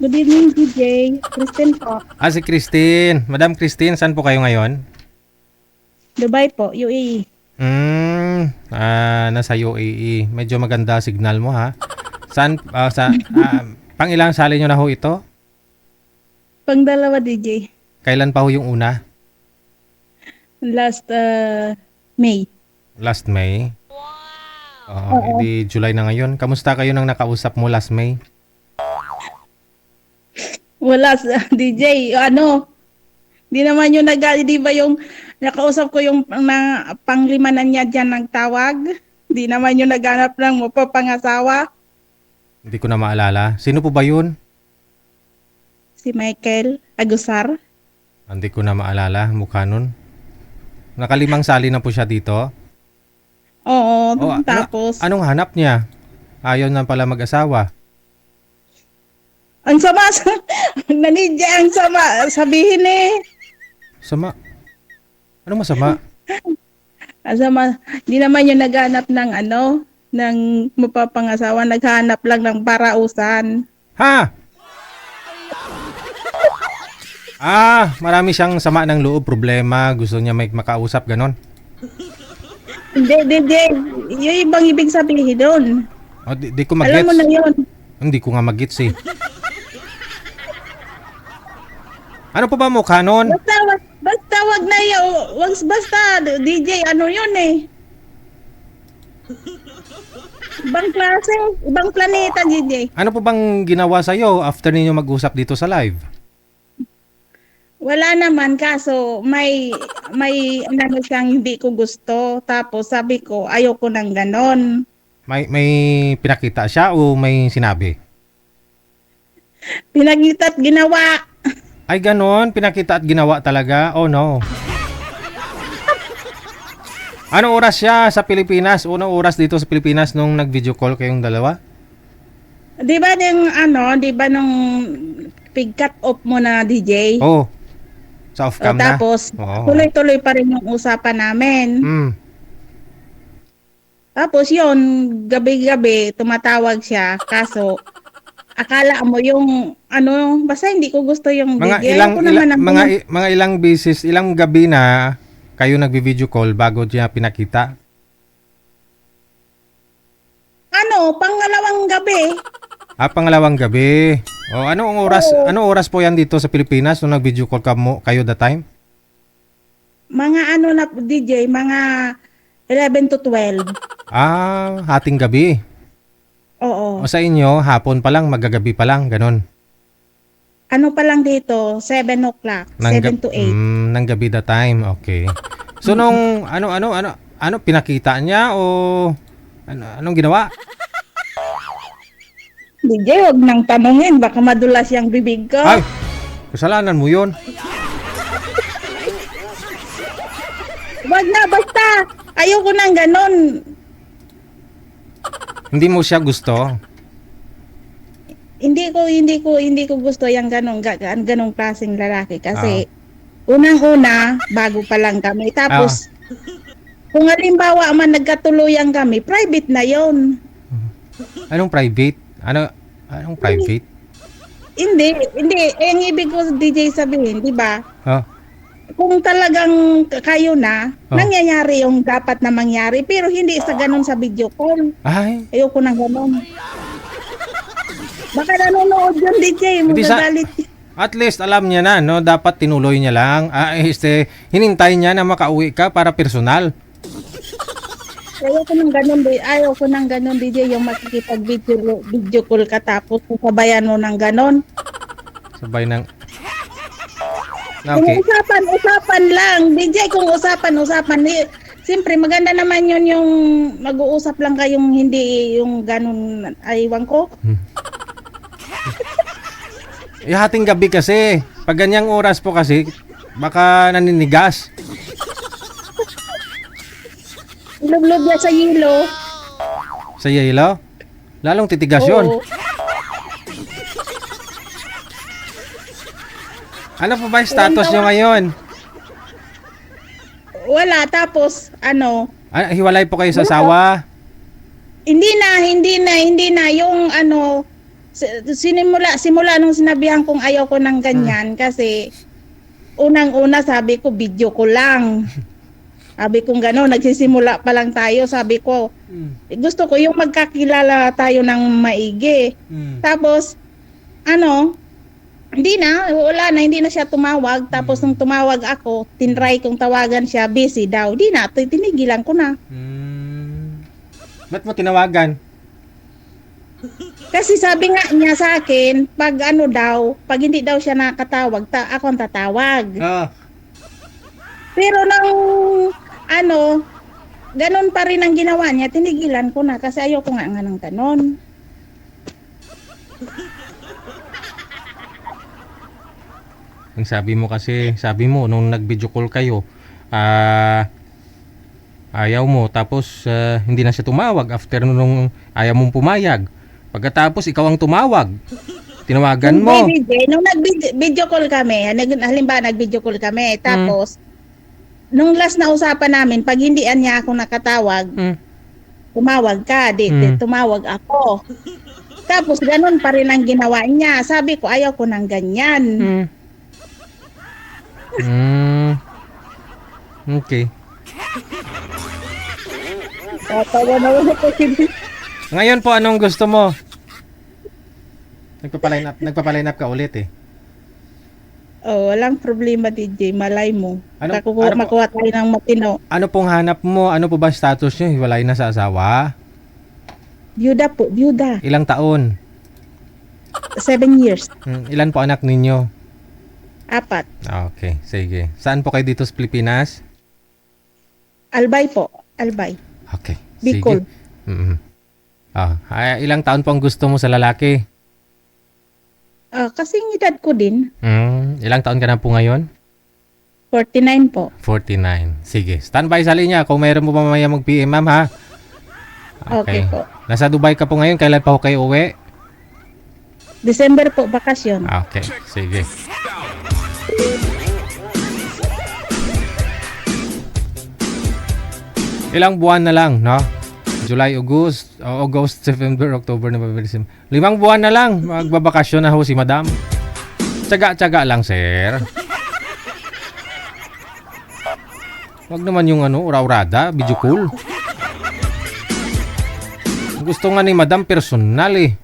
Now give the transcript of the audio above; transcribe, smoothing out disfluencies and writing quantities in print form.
Good evening, DJ. Kristen po. Si Christine. Madam Christine, saan po kayo ngayon? Dubai po, UAE. Nasa UAE. Medyo maganda signal mo ha. Saan, pang ilang sali nyo na ho ito? Pangdalawa, DJ. Kailan pa ho yung una? Last May. Last May? Oo. Hindi July na ngayon. Kamusta kayo nang nakausap mo last May? Wala, DJ. Di naman yung di ba yung nakausap ko yung panglimanan niya dyan nagtawag? Di naman yung naghanap ng mapapangasawa? Hindi ko na maalala. Sino po ba yun? Si Michael Agusar. Hindi ko na maalala. Mukha nun. Nakalimang sali na po siya dito. Oo, Oh, tapos... Anong hanap niya? Ayaw na pala mag-asawa. Ang sama, nanidya, ang sama, sabihin eh. Sama. Anong masama? Ang sama, di naman yung naghanap ng ng mapapangasawa, naghanap lang ng parausan. Ha? Marami siyang sama ng loob, problema. Gusto niya may makausap, ganon. Hindi. Yung ibang ibig sabihin doon. Di ko mag-gets. Alam mo na yun. Hindi ko nga mag-gets eh. Ano pa ba mukha nun? Basta wag na yun. Basta, DJ, yun eh. Ibang klase, ibang planeta, DJ. Ano pa bang ginawa sa'yo after ninyo mag-usap dito sa live? Wala naman, kaso may siyang hindi ko gusto. Tapos sabi ko, ayoko ng ganon. May pinakita siya o may sinabi? Pinagita't ginawa. Ay ganon, pinakita at ginawa talaga? Oh no. Anong oras siya sa Pilipinas? Unang oras dito sa Pilipinas nung nag-video call kayong dalawa? Di ba nung pig-cut off mo na, DJ? Oh, sa off-cam na? Tapos, Oo. tuloy-tuloy pa rin yung usapan namin. Tapos yun, gabi-gabi, tumatawag siya. Kaso, akala mo yung, basta hindi ko gusto yung DJ. Mga ilang beses, ilang gabi na kayo nagbi-video call bago niya pinakita? Pangalawang gabi. Pangalawang gabi. Oh, anong oras po yan dito sa Pilipinas nung nag-video call kayo that time? Mga DJ, mga 11 to 12. Hating gabi. Oo. O sa inyo, hapon pa lang, magagabi pa lang, ganon. Pa lang dito, 7 o'clock, 7 to 8. Nang gabi that time, okay. So nung, pinakita niya o anong ginawa? DJ, huwag nang tanungin, baka madulas yung bibig ko. Ay, kasalanan mo yun. Wag na, basta. Ayoko nang ganon. Hindi mo siya gusto? Hindi ko gusto yung ganong klaseng lalaki kasi unang-una, bago pa lang kami. Tapos, kung halimbawa man nagkatuluyan kami, private na yon. Anong private? Anong private? Hindi. Ang ibig ko DJ sabihin, di ba? Kung talagang kayo na, nangyayari yung dapat na mangyari, pero hindi sa ganun sa video call. Ay. Ayoko nang ganun. Baka nanonood yun, DJ, magagalit. At least alam niya na, no? Dapat tinuloy niya lang. Hinintay niya na makauwi ka para personal. Ayoko nang ganun, DJ, yung makikipag-video call ka tapos sabayan mo ng ganun. Sabay ng... Okay. Okay. Kung usapan lang. DJ, kung usapan. Siyempre, maganda naman yun yung mag-uusap lang kayong hindi yung ganun, aywan ko. Hating gabi kasi. Pag ganyang oras po kasi, baka naninigas. Lublob niya sa yelo. Sa yelo? Lalong titigas yun. Ano po ba yung status nyo ngayon? Wala, tapos Hiwalay po kayo sa asawa? Hindi na yung simula nung sinabihan kong ayaw ko ng ganyan kasi unang-una sabi ko video ko lang. Sabi kong gano'n, nagsisimula pa lang tayo, sabi ko, gusto ko yung magkakilala tayo ng maigi. Tapos, hindi na siya tumawag. Tapos nung tumawag ako, tinry kong tawagan siya, busy daw. Di na, tinigilan ko na. Ba't mo tinawagan? Kasi sabi nga niya sa akin, pag pag hindi daw siya nakatawag, ako ang tatawag. Pero ganun pa rin ang ginawa niya, tinigilan ko na kasi ayoko nga ng ganon. Ang sabi mo nung nag-video call kayo, ayaw mo, tapos hindi na siya tumawag after nung ayaw mong pumayag. Pagkatapos ikaw ang tumawag. Tinawagan mo. Hindi, nung nag-video call kami, halimbawa nag-video call kami, tapos nung last na usapan namin, pag hindi niya ako nakatawag, tumawag ka, tumawag ako. Tapos ganun pa rin ang ginawa niya. Sabi ko, ayaw ko ng ganyan. Okay. Tawa na wala ko. Ngayon po, anong gusto mo? Nagpapaline up ka ulit eh. Walang problema, DJ. Malay mo. Ano Makuha tayo ng matino. Ano pong hanap mo? Ano po ba status niyo? Hiwalay na sa asawa? Byuda po, byuda. Ilang taon? 7 years. Ilan po anak ninyo? 4. Okay, sige. Saan po kayo dito sa Pilipinas? Albay po. Albay. Okay, Bicol. sige. Ilang taon po ang gusto mo sa lalaki? Kasing edad ko din. Ilang taon ka na po ngayon? 49 po. 49. Sige, standby sa linya kung mayroon mo pa mamaya mag-PM, ma'am, ha? Okay po. Nasa Dubai ka po ngayon, kailan pa ho kayo uwi? December po, bakasyon. Okay, sige. Ilang buwan na lang, no? July, August, September, October, November, December. 5 buwan na lang, magbabakasyon na ho si madam. Tsaga-tsaga lang, sir. Wag naman yung ura-urada, video call. Gusto nga ni madam personal eh.